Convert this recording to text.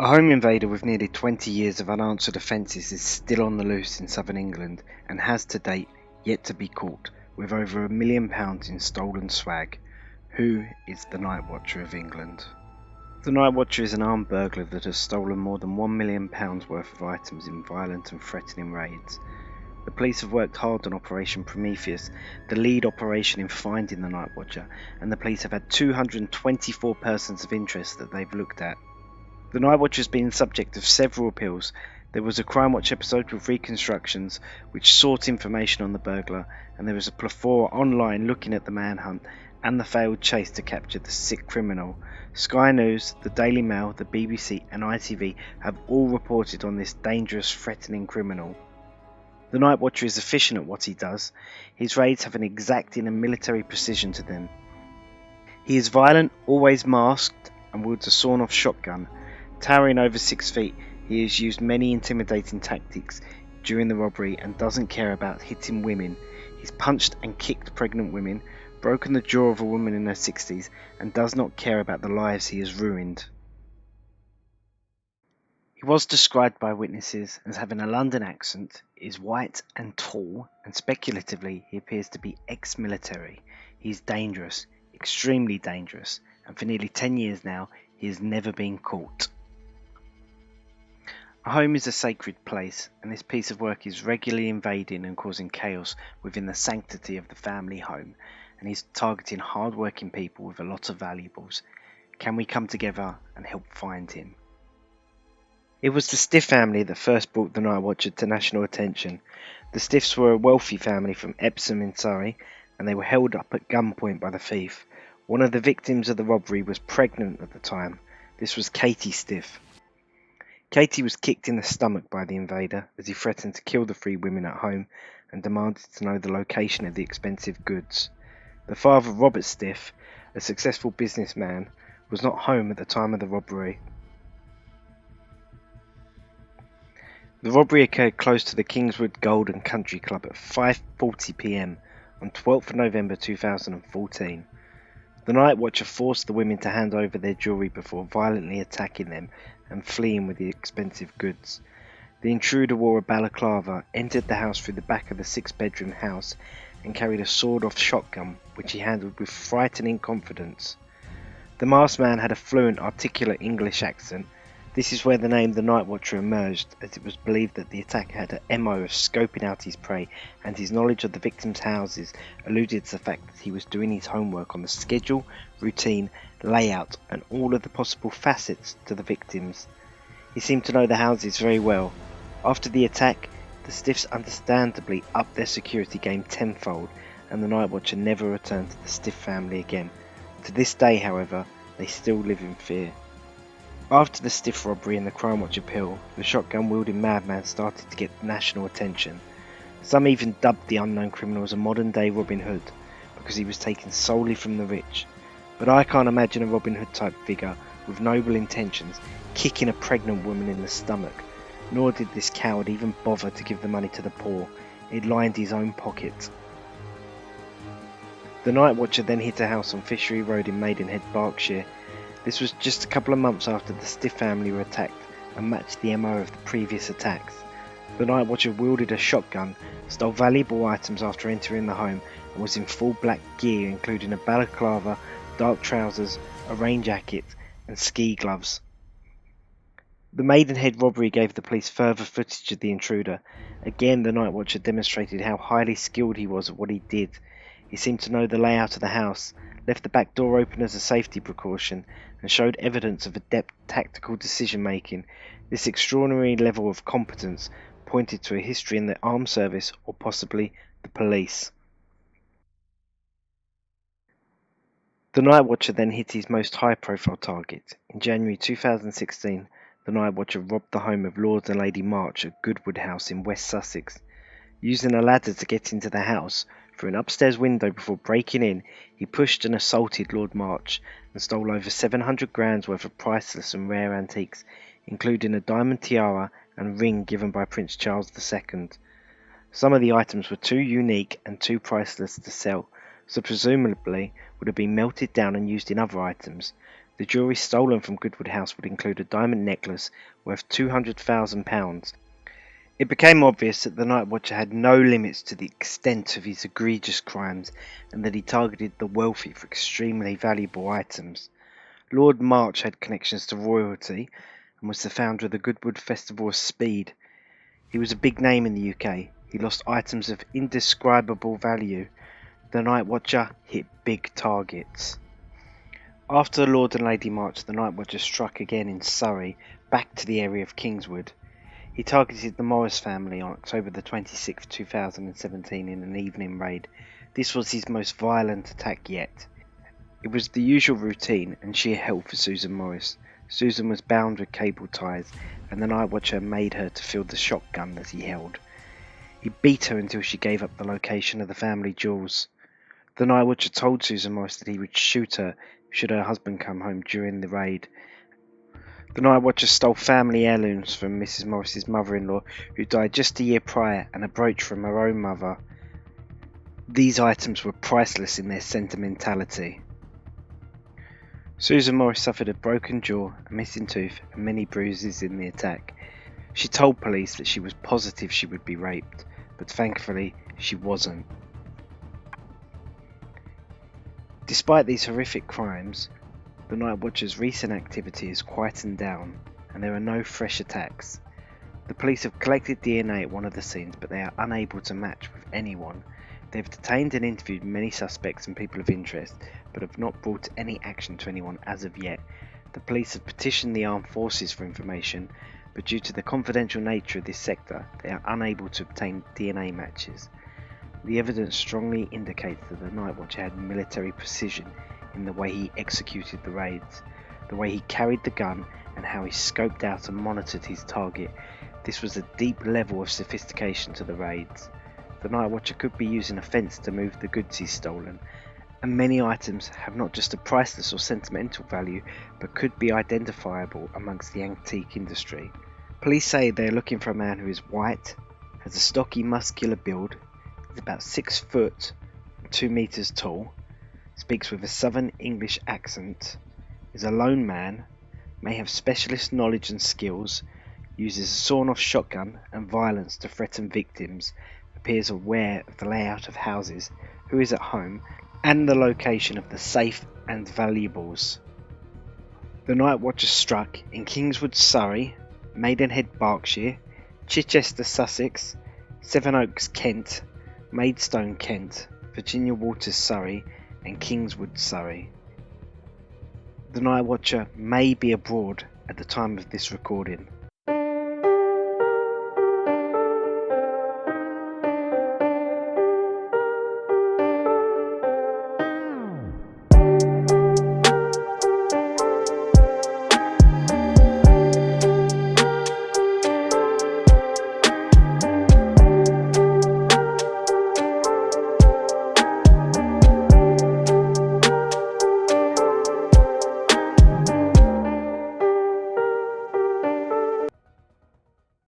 A home invader with nearly 20 years of unanswered offences is still on the loose in southern England and has to date yet to be caught with over £1 million in stolen swag. Who is the Night Watcher of England? The Night Watcher is an armed burglar that has stolen more than £1 million worth of items in violent and threatening raids. The police have worked hard on Operation Prometheus, the lead operation in finding the Night Watcher, and the police have had 224 persons of interest that they've looked at. The Night Watcher has been the subject of several appeals. There was a Crimewatch episode with reconstructions which sought information on the burglar, and there was a plethora online looking at the manhunt and the failed chase to capture the sick criminal. Sky News, the Daily Mail, the BBC and ITV have all reported on this dangerous, threatening criminal. The Night Watcher is efficient at what he does. His raids have an exacting and military precision to them. He is violent, always masked, and wields a sawn-off shotgun. Towering over 6 feet, he has used many intimidating tactics during the robbery and doesn't care about hitting women. He's punched and kicked pregnant women, broken the jaw of a woman in her 60s, and does not care about the lives he has ruined. He was described by witnesses as having a London accent, is white and tall, and speculatively he appears to be ex-military. He is dangerous, extremely dangerous, and for nearly 10 years now he has never been caught. A home is a sacred place, and this piece of work is regularly invading and causing chaos within the sanctity of the family home, and he's targeting hard-working people with a lot of valuables. Can we come together and help find him? It was the Stiff family that first brought the Night Watcher to national attention. The Stiffs were a wealthy family from Epsom in Surrey, and they were held up at gunpoint by the thief. One of the victims of the robbery was pregnant at the time. This was Katie Stiff. Katie was kicked in the stomach by the invader as he threatened to kill the 3 women at home and demanded to know the location of the expensive goods. The father, Robert Stiff, a successful businessman, was not home at the time of the robbery. The robbery occurred close to the Kingswood Golden Country Club at 5:40 p.m. on 12th November 2014. The Night Watcher forced the women to hand over their jewellery before violently attacking them and fleeing with the expensive goods. The intruder wore a balaclava, entered the house through the back of the 6-bedroom house, and carried a sawed-off shotgun, which he handled with frightening confidence. The masked man had a fluent, articulate English accent. This is where the name the Night Watcher emerged, as it was believed that the attacker had an MO of scoping out his prey, and his knowledge of the victims' houses alluded to the fact that he was doing his homework on the schedule, routine, layout, and all of the possible facets to the victims. He seemed to know the houses very well. After the attack, the Stiffs understandably upped their security game tenfold, and the Night Watcher never returned to the Stiff family again. To this day, however, they still live in fear. After the Stiff robbery and the Crimewatch appeal, the shotgun-wielding madman started to get national attention. Some even dubbed the unknown criminal as a modern-day Robin Hood, because he was taken solely from the rich. But I can't imagine a Robin Hood-type figure with noble intentions kicking a pregnant woman in the stomach, nor did this coward even bother to give the money to the poor. It lined his own pocket. The Night Watcher then hit a house on Fishery Road in Maidenhead, Berkshire. This was just a couple of months after the Stiff family were attacked and matched the MO of the previous attacks. The Night Watcher wielded a shotgun, stole valuable items after entering the home, and was in full black gear including a balaclava, dark trousers, a rain jacket and ski gloves. The Maidenhead robbery gave the police further footage of the intruder. Again, the Night Watcher demonstrated how highly skilled he was at what he did. He seemed to know the layout of the house, left the back door open as a safety precaution, and showed evidence of adept tactical decision-making. This extraordinary level of competence pointed to a history in the armed service or possibly the police. The Night Watcher then hit his most high-profile target. In January 2016, the Night Watcher robbed the home of Lord and Lady March at Goodwood House in West Sussex. Using a ladder to get into the house, through an upstairs window before breaking in, he pushed and assaulted Lord March and stole over 700 grand worth of priceless and rare antiques, including a diamond tiara and ring given by Prince Charles II. Some of the items were too unique and too priceless to sell, so presumably would have been melted down and used in other items. The jewellery stolen from Goodwood House would include a diamond necklace worth £200,000. It became obvious that the night watcher had no limits to the extent of his egregious crimes, and that he targeted the wealthy for extremely valuable items. Lord March had connections to royalty and was the founder of the Goodwood Festival of Speed. He was a big name in the UK. He lost items of indescribable value. The night watcher hit big targets. After Lord and Lady March, the night watcher struck again in Surrey, back to the area of Kingswood. He targeted the Morris family on October the 26th, 2017 in an evening raid. This was his most violent attack yet. It was the usual routine and sheer hell for Susan Morris. Susan was bound with cable ties, and the night watcher made her to feel the shotgun that he held. He beat her until she gave up the location of the family jewels. The night watcher told Susan Morris that he would shoot her should her husband come home during the raid. The night watcher stole family heirlooms from Mrs. Morris's mother-in-law, who died just a year prior, and a brooch from her own mother. These items were priceless in their sentimentality. Susan Morris suffered a broken jaw, a missing tooth, and many bruises in the attack. She told police that she was positive she would be raped, but thankfully she wasn't. Despite these horrific crimes, the night watcher's recent activity has quietened down, and there are no fresh attacks. The police have collected DNA at one of the scenes, but they are unable to match with anyone. They have detained and interviewed many suspects and people of interest, but have not brought any action to anyone as of yet. The police have petitioned the armed forces for information, but due to the confidential nature of this sector, they are unable to obtain DNA matches. The evidence strongly indicates that the night watcher had military precision in the way he executed the raids, the way he carried the gun, and how he scoped out and monitored his target. This was a deep level of sophistication to the raids. The night watcher could be using a fence to move the goods he's stolen, and many items have not just a priceless or sentimental value, but could be identifiable amongst the antique industry. Police say they are looking for a man who is white, has a stocky muscular build, is about 6 foot, 2 meters tall, speaks with a southern English accent, is a lone man, may have specialist knowledge and skills, uses a sawn-off shotgun and violence to threaten victims, appears aware of the layout of houses, who is at home, and the location of the safe and valuables. The night watcher struck in Kingswood, Surrey, Maidenhead, Berkshire, Chichester, Sussex, Sevenoaks, Kent, Maidstone, Kent, Virginia Waters, Surrey, and Kingswood, Surrey. The night watcher may be abroad at the time of this recording.